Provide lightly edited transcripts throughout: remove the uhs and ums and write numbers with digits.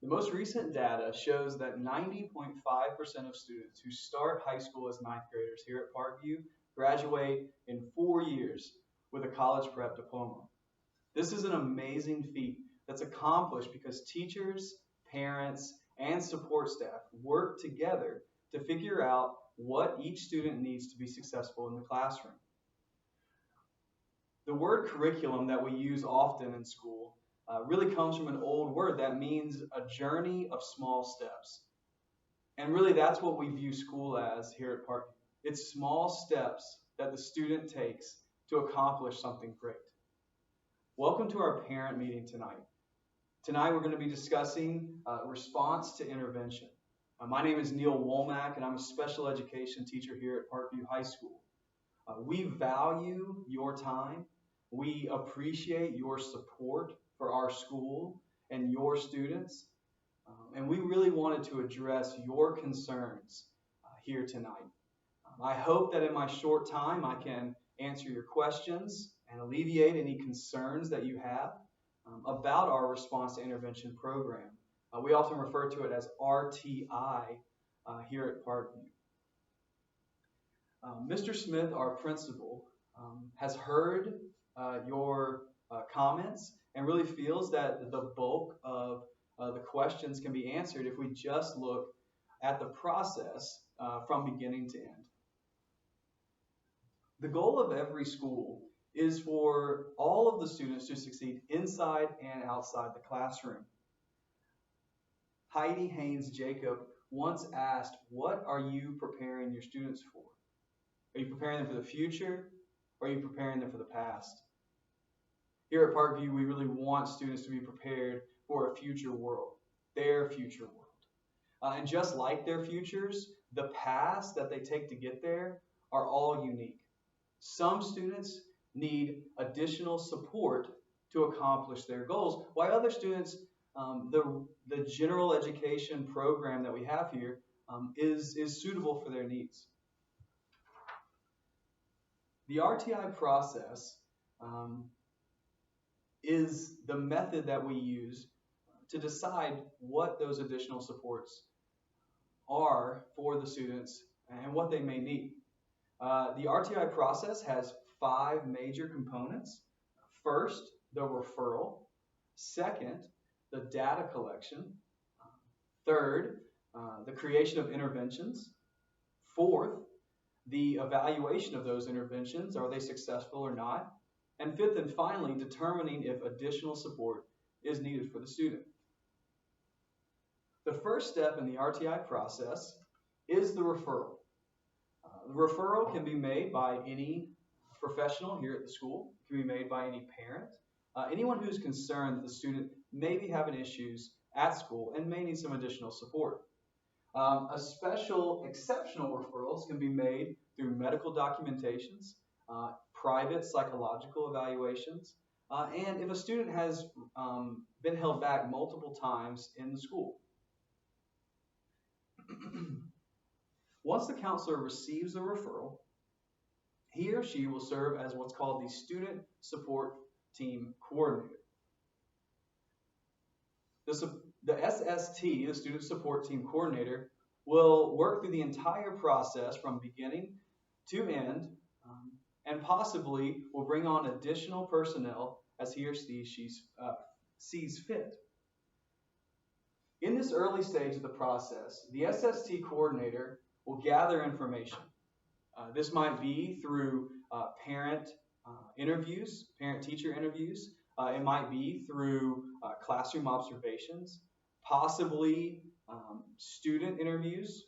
The most recent data shows that 90.5% of students who start high school as ninth graders here at Parkview graduate in 4 years with a college prep diploma. This is an amazing feat that's accomplished because teachers, parents, and support staff work together to figure out what each student needs to be successful in the classroom. The word curriculum that we use often in school really comes from an old word that means a journey of small steps. And really that's what we view school as here at Parkview. It's small steps that the student takes to accomplish something great. Welcome to our parent meeting tonight. Tonight we're going to be discussing response to intervention. My name is Neil Womack and I'm a special education teacher here at Parkview High School. We value your time. We appreciate your support for our school and your students. And we really wanted to address your concerns here tonight. I hope that in my short time I can answer your questions and alleviate any concerns that you have about our response to intervention program. We often refer to it as RTI here at Parkview. Mr. Smith, our principal, has heard your comments and really feels that the bulk of the questions can be answered if we just look at the process from beginning to end. The goal of every school is for all of the students to succeed inside and outside the classroom. Heidi Haynes Jacob once asked, "What are you preparing your students for? Are you preparing them for the future, or are you preparing them for the past?" Here at Parkview, we really want students to be prepared for a future world, their future world. And just like their futures, the paths that they take to get there are all unique. Some students need additional support to accomplish their goals, while other students, the general education program that we have here is suitable for their needs. The RTI process is the method that we use to decide what those additional supports are for the students and what they may need. The RTI process has 5 major components. First, the referral. Second, the data collection. Third, the creation of interventions. Fourth, the evaluation of those interventions. Are they successful or not? And fifth and finally, determining if additional support is needed for the student. The first step in the RTI process is the referral. The referral can be made by any professional here at the school. It can be made by any parent, anyone who's concerned that the student may be having issues at school and may need some additional support. Exceptional referrals can be made through medical documentations, private psychological evaluations, and if a student has been held back multiple times in the school. Once the counselor receives the referral, he or she will serve as what's called the Student Support Team Coordinator. The SST, the Student Support Team Coordinator, will work through the entire process from beginning to end, and possibly will bring on additional personnel as he or she sees fit. In this early stage of the process, the SST coordinator will gather information. This might be through parent interviews, parent-teacher interviews. It might be through classroom observations, possibly student interviews,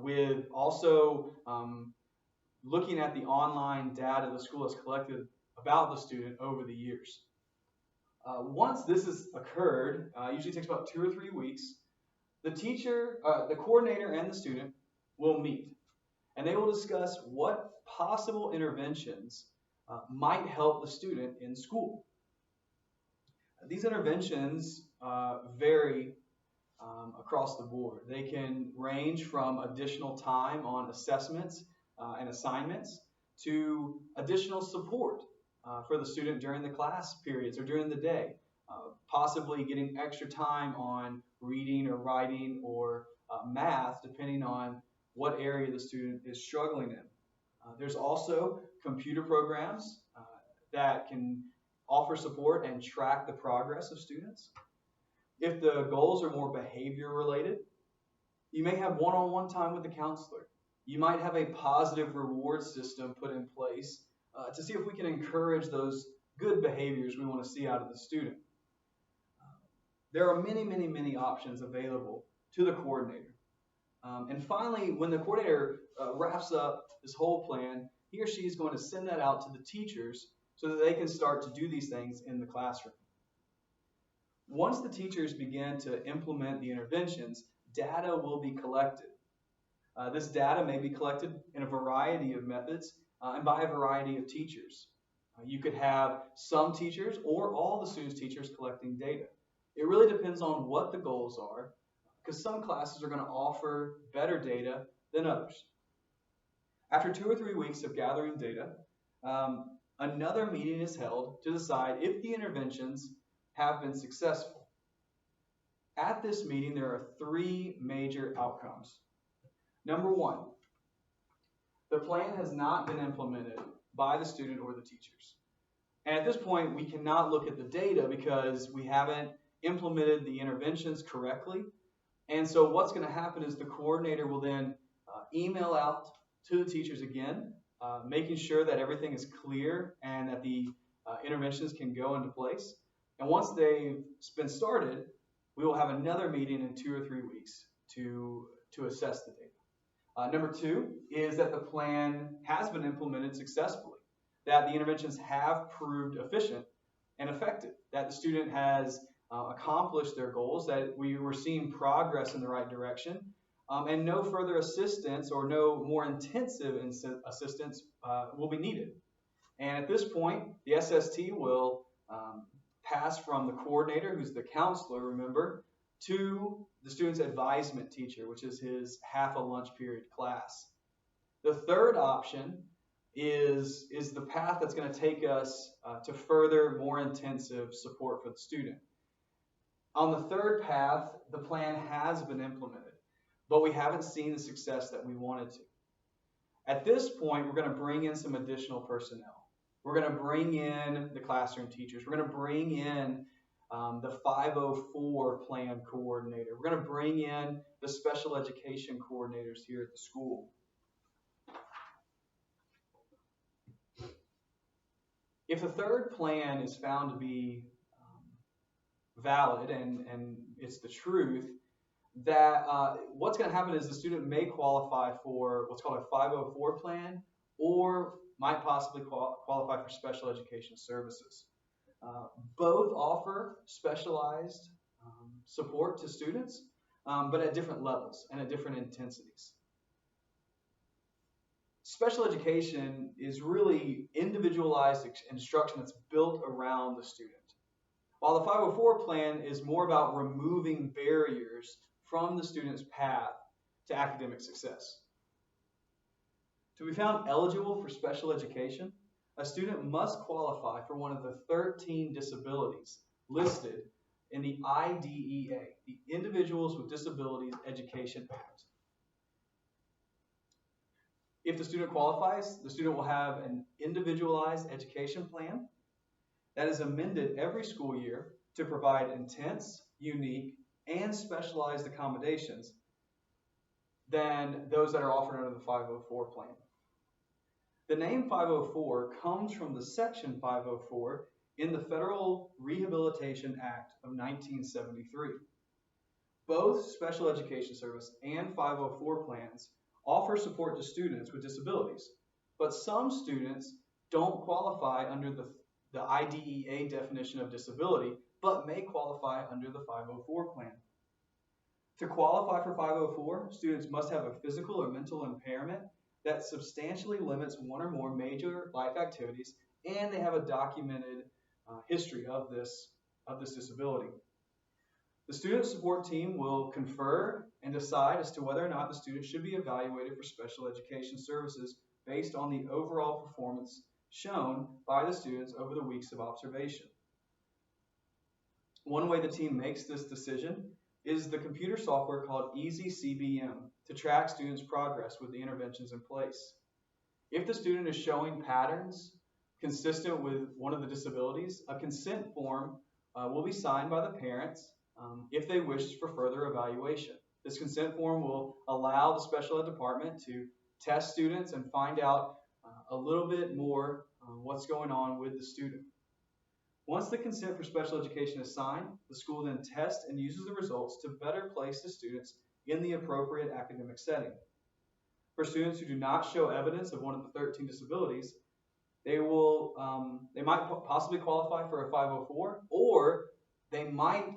with also looking at the online data the school has collected about the student over the years. Once this has occurred, usually takes about 2 or 3 weeks, the teacher, the coordinator and the student will meet, and they will discuss what possible interventions might help the student in school. These interventions vary across the board. They can range from additional time on assessments and assignments to additional support for the student during the class periods or during the day. possibly getting extra time on reading or writing or math, depending on what area the student is struggling in. There's also computer programs that can offer support and track the progress of students. If the goals are more behavior related, you may have one-on-one time with the counselor. You might have a positive reward system put in place to see if we can encourage those good behaviors we want to see out of the student. There are many, many, many options available to the coordinator. And finally, when the coordinator wraps up this whole plan, he or she is going to send that out to the teachers so that they can start to do these things in the classroom. Once the teachers begin to implement the interventions, data will be collected. This data may be collected in a variety of methods and by a variety of teachers. You could have some teachers or all the students' teachers collecting data. It really depends on what the goals are, because some classes are going to offer better data than others. After 2 or 3 weeks of gathering data, another meeting is held to decide if the interventions have been successful. At this meeting, there are 3 major outcomes. Number 1, the plan has not been implemented by the student or the teachers. And at this point, we cannot look at the data because we haven't implemented the interventions correctly. And so what's going to happen is the coordinator will then email out to the teachers again, making sure that everything is clear and that the interventions can go into place. And once they've been started, we will have another meeting in 2 or 3 weeks to assess the data. Number 2 is that the plan has been implemented successfully, that the interventions have proved efficient and effective, that the student has accomplished their goals, that we were seeing progress in the right direction, and no further assistance or no more intensive assistance will be needed. And at this point, the SST will pass from the coordinator, who's the counselor, remember, to the student's advisement teacher, which is his half a lunch period class. The third option is the path that's going to take us to further, more intensive support for the student. On the third path, the plan has been implemented, but we haven't seen the success that we wanted to. At this point, we're going to bring in some additional personnel. We're going to bring in the classroom teachers. We're going to bring in the 504 plan coordinator. We're going to bring in the special education coordinators here at the school. If the third plan is found to be valid and it's the truth, that what's going to happen is the student may qualify for what's called a 504 plan or might possibly qualify for special education services. Both offer specialized support to students, but at different levels and at different intensities. Special education is really individualized instruction that's built around the student, while the 504 plan is more about removing barriers from the student's path to academic success. To be found eligible for special education, a student must qualify for one of the 13 disabilities listed in the IDEA, the Individuals with Disabilities Education Act. If the student qualifies, the student will have an individualized education plan that is amended every school year to provide intense, unique, and specialized accommodations than those that are offered under the 504 plan. The name 504 comes from the section 504 in the Federal Rehabilitation Act of 1973. Both Special Education Service and 504 plans offer support to students with disabilities, but some students don't qualify under the IDEA definition of disability, but may qualify under the 504 plan. To qualify for 504, students must have a physical or mental impairment that substantially limits one or more major life activities, and they have a documented history of this disability. The student support team will confer and decide as to whether or not the student should be evaluated for special education services based on the overall performance shown by the students over the weeks of observation. One way the team makes this decision is the computer software called EasyCBM to track students' progress with the interventions in place. If the student is showing patterns consistent with one of the disabilities, a consent form will be signed by the parents if they wish for further evaluation. This consent form will allow the special ed department to test students and find out a little bit more what's going on with the student. Once the consent for special education is signed, the school then tests and uses the results to better place the students in the appropriate academic setting. For students who do not show evidence of one of the 13 disabilities, they might possibly qualify for a 504, or they might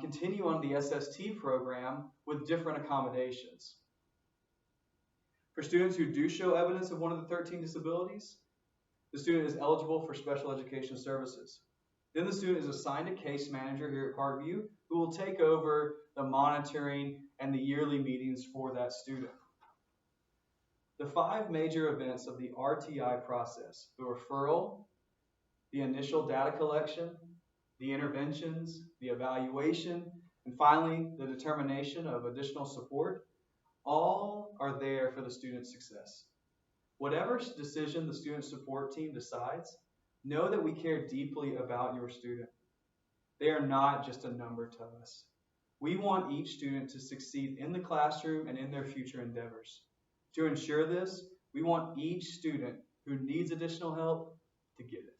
continue on the SST program with different accommodations. For students who do show evidence of one of the 13 disabilities, the student is eligible for special education services. Then the student is assigned a case manager here at Parkview who will take over the monitoring and the yearly meetings for that student. The 5 major events of the RTI process: the referral, the initial data collection, the interventions, the evaluation, and finally the determination of additional support, all are there for the student's success. Whatever decision the student support team decides, know that we care deeply about your student. They are not just a number to us. We want each student to succeed in the classroom and in their future endeavors. To ensure this, we want each student who needs additional help to get it.